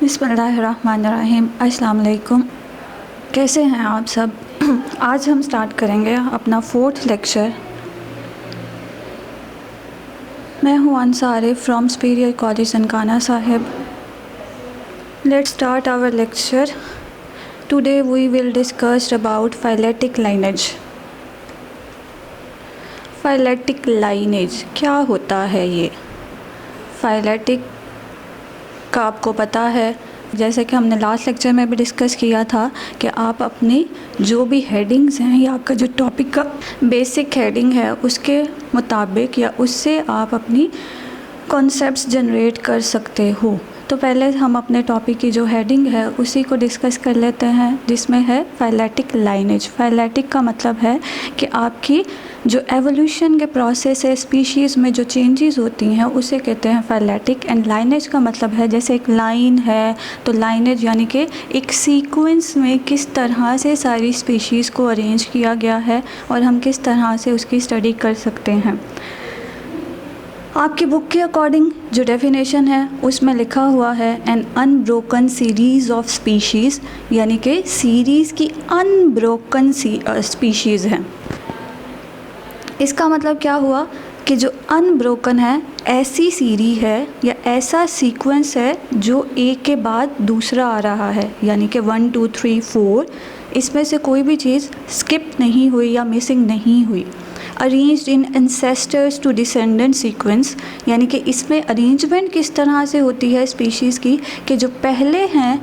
बिस्मिल्लाहिर्रहमानिर्रहीम। अस्सलाम वालेकुम। कैसे हैं आप सब? आज हम स्टार्ट करेंगे अपना 4th लेक्चर। मैं हूं Ansari from Superior College Nankana Sahib. Let's start our lecture. Today we will discuss about phyletic lineage. Phyletic lineage क्या होता है? ये फाइलेटिक का आपको पता है, जैसे कि हमने लास्ट लेक्चर में भी डिस्कस किया था कि आप अपनी जो भी हेडिंग्स हैं या आपका जो टॉपिक का बेसिक हेडिंग है उसके मुताबिक या उससे आप अपनी कॉन्सेप्ट्स जनरेट कर सकते हो। तो पहले हम अपने टॉपिक की जो हेडिंग है उसी को डिस्कस कर लेते हैं, जिसमें है फाइलेटिक लाइनेज। फाइलेटिक का मतलब है कि आपकी जो एवोल्यूशन के प्रोसेस है, स्पीशीज़ में जो चेंजेस होती हैं उसे कहते हैं फाइलेटिक। एंड लाइनेज का मतलब है जैसे एक लाइन है, तो लाइनेज यानी कि एक सीक्वेंस में किस तरह से सारी स्पीशीज़ को अरेंज किया गया है और हम किस तरह से उसकी स्टडी कर सकते हैं। आपकी बुक के अकॉर्डिंग जो डेफिनेशन है उसमें लिखा हुआ है an unbroken series of species, यानी कि सीरीज़ की अनब्रोकन स्पीशीज़ हैं। इसका मतलब क्या हुआ कि जो अनब्रोकन है ऐसी सीरीज है या ऐसा सीक्वेंस है जो एक के बाद दूसरा आ रहा है, यानी कि 1 2 3 4 इसमें से कोई भी चीज़ स्किप नहीं हुई या मिसिंग नहीं हुई। Arranged in ancestors to descendant sequence, यानी कि इसमें अरेंजमेंट किस तरह से होती है स्पीशीज़ की कि जो पहले हैं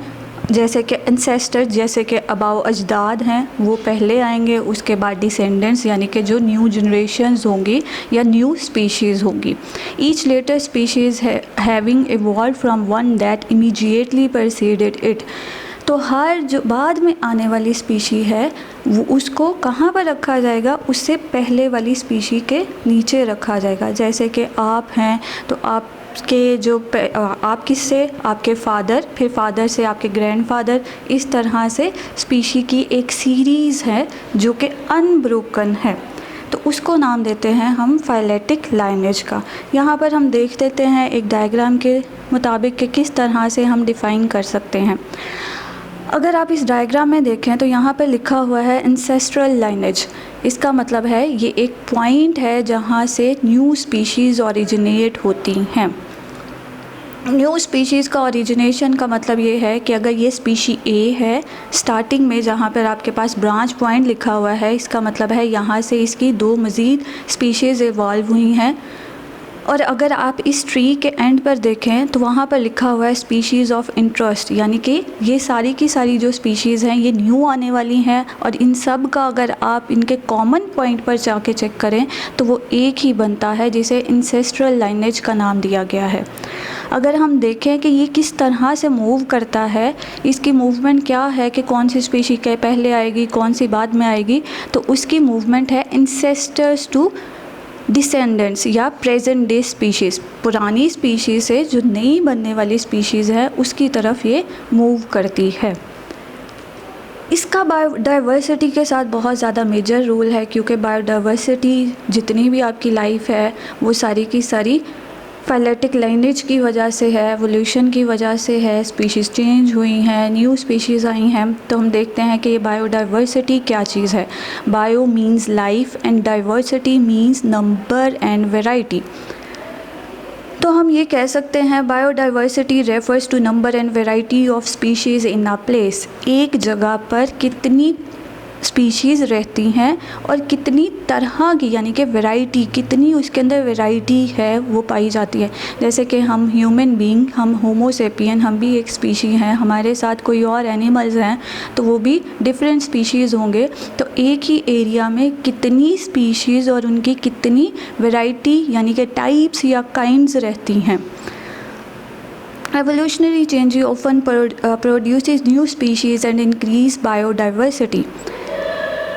जैसे कि एंसेस्टर, जैसे कि अबाव अजदाद हैं वो पहले आएंगे, उसके बाद डिसेंडेंट्स यानी कि जो न्यू जनरेशन्स होंगी या न्यू स्पीशीज़ होंगी। Each later species having evolve from one that immediately preceded it. तो हर जो बाद में आने वाली स्पीशी है वो उसको कहाँ पर रखा जाएगा? उससे पहले वाली स्पीशी के नीचे रखा जाएगा। जैसे कि आप हैं तो आपके जो आप किससे, आपके फादर, फिर फादर से आपके ग्रैंडफादर, इस तरह से स्पीशी की एक सीरीज़ है जो कि अनब्रोकन है, तो उसको नाम देते हैं हम फाइलेटिक लाइनेज का। यहाँ पर हम देख लेते हैं एक डायग्राम के मुताबिक कि किस तरह से हम डिफ़ाइन कर सकते हैं। अगर आप इस डायग्राम में देखें तो यहाँ पर लिखा हुआ है एंसेस्ट्रल लाइनेज। इसका मतलब है ये एक पॉइंट है जहाँ से न्यू स्पीशीज़ ओरिजिनेट होती हैं। न्यू स्पीशीज़ का ओरिजिनेशन का मतलब ये है कि अगर ये स्पीशी ए है स्टार्टिंग में, जहाँ पर आपके पास ब्रांच पॉइंट लिखा हुआ है, इसका मतलब है यहाँ से इसकी 2 मज़ीद स्पीशीज़ इवॉल्व हुई हैं। और अगर आप इस ट्री के एंड पर देखें तो वहाँ पर लिखा हुआ है स्पीशीज़ ऑफ इंटरेस्ट, यानी कि ये सारी की सारी जो स्पीशीज़ हैं ये न्यू आने वाली हैं और इन सब का अगर आप इनके कॉमन पॉइंट पर जाके चेक करें तो वो एक ही बनता है, जिसे इंसेस्ट्रल लाइनेज का नाम दिया गया है। अगर हम देखें कि ये किस तरह से मूव करता है, इसकी मूवमेंट क्या है कि कौन सी स्पीशी के पहले आएगी, कौन सी बाद में आएगी, तो उसकी मूवमेंट है इंसेस्टर्स टू डिसेंडेंट्स या प्रेजेंट डे स्पीशीज़। पुरानी स्पीशीज़ से जो नई बनने वाली स्पीशीज़ है उसकी तरफ ये मूव करती है। इसका बायोडाइवर्सिटी के साथ बहुत ज़्यादा मेजर रोल है, क्योंकि बायोडाइवर्सिटी जितनी भी आपकी लाइफ है वो सारी की सारी फाइलेटिक लाइनेज की वजह से है, एवोल्यूशन की वजह से है। स्पीशीज़ चेंज हुई हैं, न्यू स्पीशीज़ आई हैं। तो हम देखते हैं कि ये बायोडाइवर्सिटी क्या चीज़ है। Bio means life and diversity means number and variety. तो हम ये कह सकते हैं biodiversity refers to number and variety of species in a place. एक जगह पर कितनी स्पीशीज़ रहती हैं और कितनी तरह की, यानी कि वैरायटी, कितनी उसके अंदर वैरायटी है वो पाई जाती है। जैसे कि हम ह्यूमन बीइंग, हम होमो सेपियन, हम भी एक स्पीशी हैं, हमारे साथ कोई और एनिमल्स हैं तो वो भी डिफरेंट स्पीशीज़ होंगे। तो एक ही एरिया में कितनी स्पीशीज़ और उनकी कितनी वैरायटी यानी कि टाइप्स या काइंड्स रहती हैं। Evolutionary change often produces new species and increase biodiversity।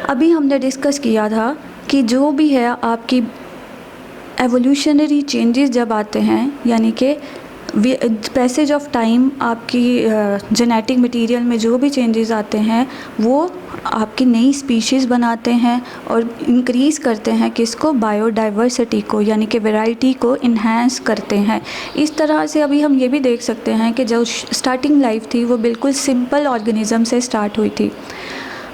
अभी हमने डिस्कस किया था कि जो भी है आपकी एवोल्यूशनरी चेंजेस जब आते हैं, यानी कि पैसेज ऑफ टाइम आपकी जेनेटिक मटेरियल में जो भी चेंजेस आते हैं वो आपकी नई स्पीशीज़ बनाते हैं और इंक्रीज़ करते हैं किसको, बायोडाइवर्सिटी को, यानी कि वैरायटी को इन्हांस करते हैं। इस तरह से अभी हम ये भी देख सकते हैं कि जो स्टार्टिंग लाइफ थी वो बिल्कुल सिंपल ऑर्गेनिज़म से स्टार्ट हुई थी।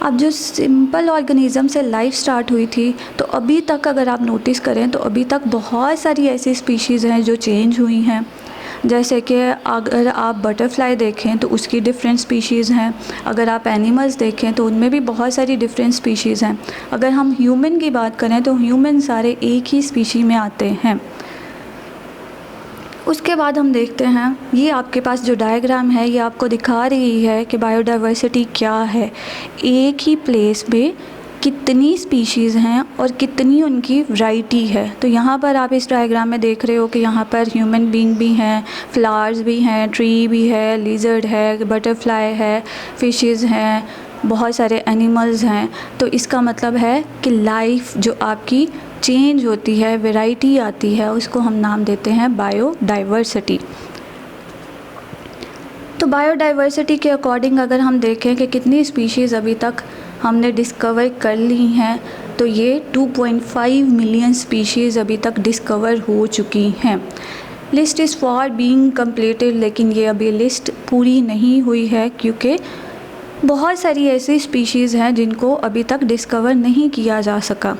अब जो सिंपल ऑर्गेनिज़म से लाइफ स्टार्ट हुई थी तो अभी तक अगर आप नोटिस करें तो अभी तक बहुत सारी ऐसी स्पीशीज़ हैं जो चेंज हुई हैं। जैसे कि अगर आप बटरफ्लाई देखें तो उसकी डिफरेंट स्पीशीज़ हैं, अगर आप एनिमल्स देखें तो उनमें भी बहुत सारी डिफरेंट स्पीशीज़ हैं। अगर हम ह्यूमन की बात करें तो ह्यूमन सारे एक ही स्पीशी में आते हैं। उसके बाद हम देखते हैं, ये आपके पास जो डायग्राम है ये आपको दिखा रही है कि बायोडाइवर्सिटी क्या है, एक ही प्लेस में कितनी स्पीशीज़ हैं और कितनी उनकी वैरायटी है। तो यहाँ पर आप इस डायग्राम में देख रहे हो कि यहाँ पर ह्यूमन बीइंग भी हैं, फ्लावर्स भी हैं, ट्री भी है, लिजर्ड है, बटरफ्लाई है, फिशेस हैं, बहुत सारे एनिमल्स हैं। तो इसका मतलब है कि लाइफ जो आपकी चेंज होती है, वैरायटी आती है, उसको हम नाम देते हैं बायोडाइवर्सिटी। तो बायोडाइवर्सिटी के अकॉर्डिंग अगर हम देखें कि कितनी स्पीशीज़ अभी तक हमने डिस्कवर कर ली हैं तो ये 2.5 मिलियन स्पीशीज़ अभी तक डिस्कवर हो चुकी हैं। List is for being completed, लेकिन ये अभी लिस्ट पूरी नहीं हुई है क्योंकि बहुत सारी ऐसी स्पीशीज़ हैं जिनको अभी तक डिस्कवर नहीं किया जा सका।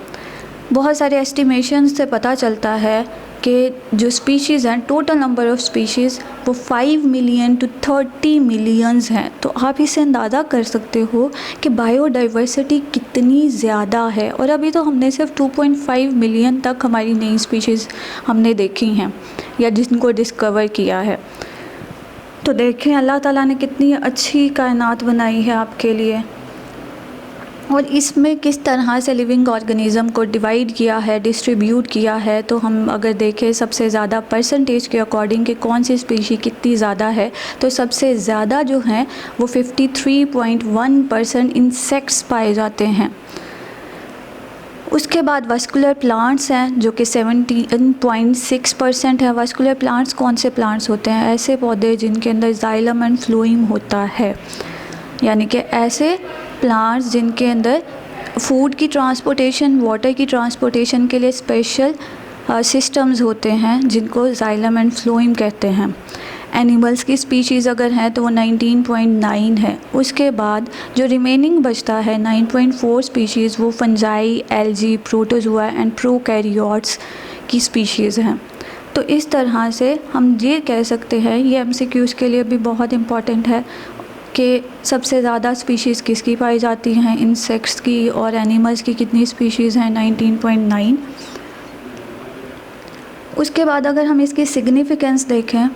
बहुत सारे एस्टिमेशंस से पता चलता है कि जो स्पीशीज़ हैं, टोटल नंबर ऑफ़ स्पीशीज़ वो 5 मिलियन टू 30 मिलियंस हैं। तो आप इससे अंदाज़ा कर सकते हो कि बायोडाइवर्सिटी कितनी ज़्यादा है। और अभी तो हमने सिर्फ 2.5 मिलियन तक हमारी नई स्पीशीज़ हमने देखी हैं या जिनको डिस्कवर किया है। तो देखें अल्लाह ताला ने कितनी अच्छी कायनात बनाई है आपके लिए और इसमें किस तरह से लिविंग ऑर्गेनिज़म को डिवाइड किया है, डिस्ट्रीब्यूट किया है। तो हम अगर देखें सबसे ज़्यादा परसेंटेज के अकॉर्डिंग कि कौन सी स्पीशी कितनी ज़्यादा है, तो सबसे ज़्यादा जो हैं वो 53.1% इंसेक्ट्स पाए जाते हैं। उसके बाद वास्कुलर प्लांट्स हैं जो कि 17.6% है। वास्कुलर प्लांट्स कौन से प्लांट्स होते हैं? ऐसे पौधे जिनके अंदर जाइलम एंड फ्लोएम होता है, यानी कि ऐसे प्लांट्स जिनके अंदर फूड की ट्रांसपोर्टेशन, वाटर की ट्रांसपोर्टेशन के लिए स्पेशल सिस्टम्स होते हैं जिनको जाइलम एंड फ्लोएम कहते हैं। एनिमल्स की स्पीशीज़ अगर हैं तो वो 19.9 है। उसके बाद जो रिमेनिंग बचता है 9.4 स्पीशीज़ वो fungi, algae, protozoa and prokaryotes की स्पीशीज़ हैं। तो इस तरह से हम ये कह सकते हैं, ये MCQs के लिए भी बहुत इम्पॉर्टेंट है कि सबसे ज़्यादा स्पीशीज़ किसकी पाई जाती हैं, इंसेक्ट्स की, और एनिमल्स की कितनी स्पीशीज़ हैं, 19.9। उसके बाद अगर हम इसकी सिग्निफिकेंस देखें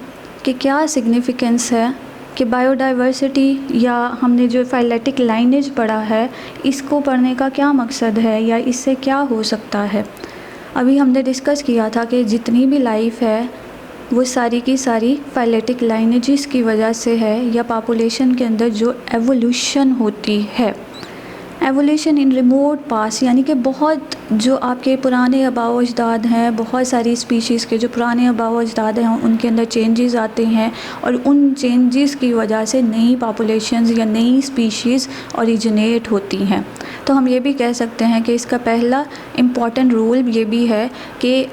कि क्या सिग्निफिकेंस है कि बायोडाइवर्सिटी या हमने जो फाइलेटिक लाइनेज पढ़ा है इसको पढ़ने का क्या मकसद है या इससे क्या हो सकता है। अभी हमने डिस्कस किया था कि जितनी भी लाइफ है वो सारी की सारी फाइलेटिक लाइनेजेस की वजह से है या पॉपुलेशन के अंदर जो एवोल्यूशन होती है, एवोल्यूशन इन रिमोट पास, यानी कि बहुत जो आपके पुराने आबाओ अजदाद हैं, बहुत सारी स्पीशीज़ के जो पुराने आबाओ अजदाद हैं उनके अंदर चेंजेस आते हैं और उन चेंजेस की वजह से नई पॉपुलेशंस या नई स्पीशीज़ ओरिजिनेट होती हैं। तो हम ये भी कह सकते हैं कि इसका पहला इम्पॉर्टेंट रोल ये भी है कि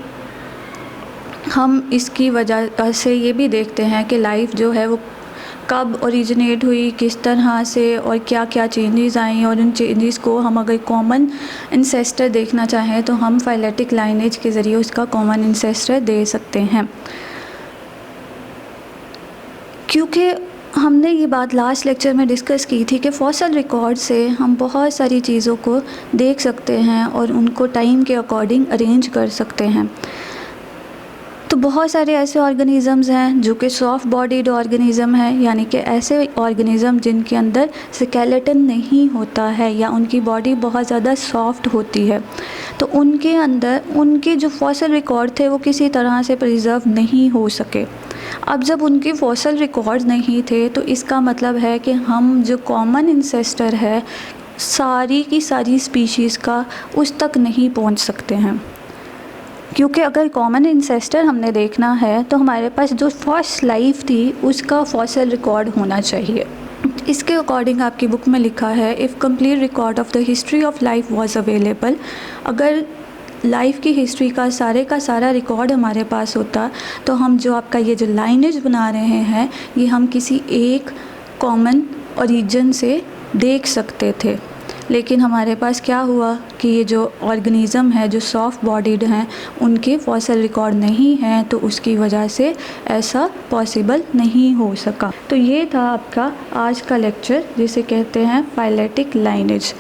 हम इसकी वजह से ये भी देखते हैं कि लाइफ जो है वो कब ओरिजिनेट हुई, किस तरह से और क्या क्या चेंजेस आई, और उन चेंजेस को हम अगर कॉमन इंसेस्टर देखना चाहें तो हम फाइलेटिक लाइनेज के ज़रिए उसका कॉमन इंसेस्टर दे सकते हैं। क्योंकि हमने ये बात लास्ट लेक्चर में डिस्कस की थी कि फॉसिल रिकॉर्ड से हम बहुत सारी चीज़ों को देख सकते हैं और उनको टाइम के अकॉर्डिंग अरेंज कर सकते हैं। तो बहुत सारे ऐसे ऑर्गेनिज़म्स हैं जो कि सॉफ्ट बॉडीड ऑर्गेनिज़म है, यानी कि ऐसे ऑर्गेनिज़म जिनके अंदर स्केलेटन नहीं होता है या उनकी बॉडी बहुत ज़्यादा सॉफ्ट होती है। तो उनके अंदर उनके जो फॉसिल रिकॉर्ड थे वो किसी तरह से प्रिजर्व नहीं हो सके। अब जब उनके फॉसिल रिकॉर्ड नहीं थे तो इसका मतलब है कि हम जो कॉमन इंसेस्टर है सारी की सारी स्पीशीज़ का उस तक नहीं पहुंच सकते हैं। क्योंकि अगर कॉमन इंसेस्टर हमने देखना है तो हमारे पास जो फर्स्ट लाइफ थी उसका फॉसिल रिकॉर्ड होना चाहिए। इसके अकॉर्डिंग आपकी बुक में लिखा है, if complete record of the history of life was available, अगर लाइफ की हिस्ट्री का सारा रिकॉर्ड हमारे पास होता तो हम जो आपका ये जो लाइनेज बना रहे हैं ये हम किसी एक कॉमन ओरिजिन से देख सकते थे। लेकिन हमारे पास क्या हुआ कि ये जो ऑर्गेनिज़म है जो सॉफ्ट बॉडीड हैं उनके फॉसिल रिकॉर्ड नहीं हैं, तो उसकी वजह से ऐसा पॉसिबल नहीं हो सका। तो ये था आपका आज का लेक्चर जिसे कहते हैं फाइलेटिक लाइनेज।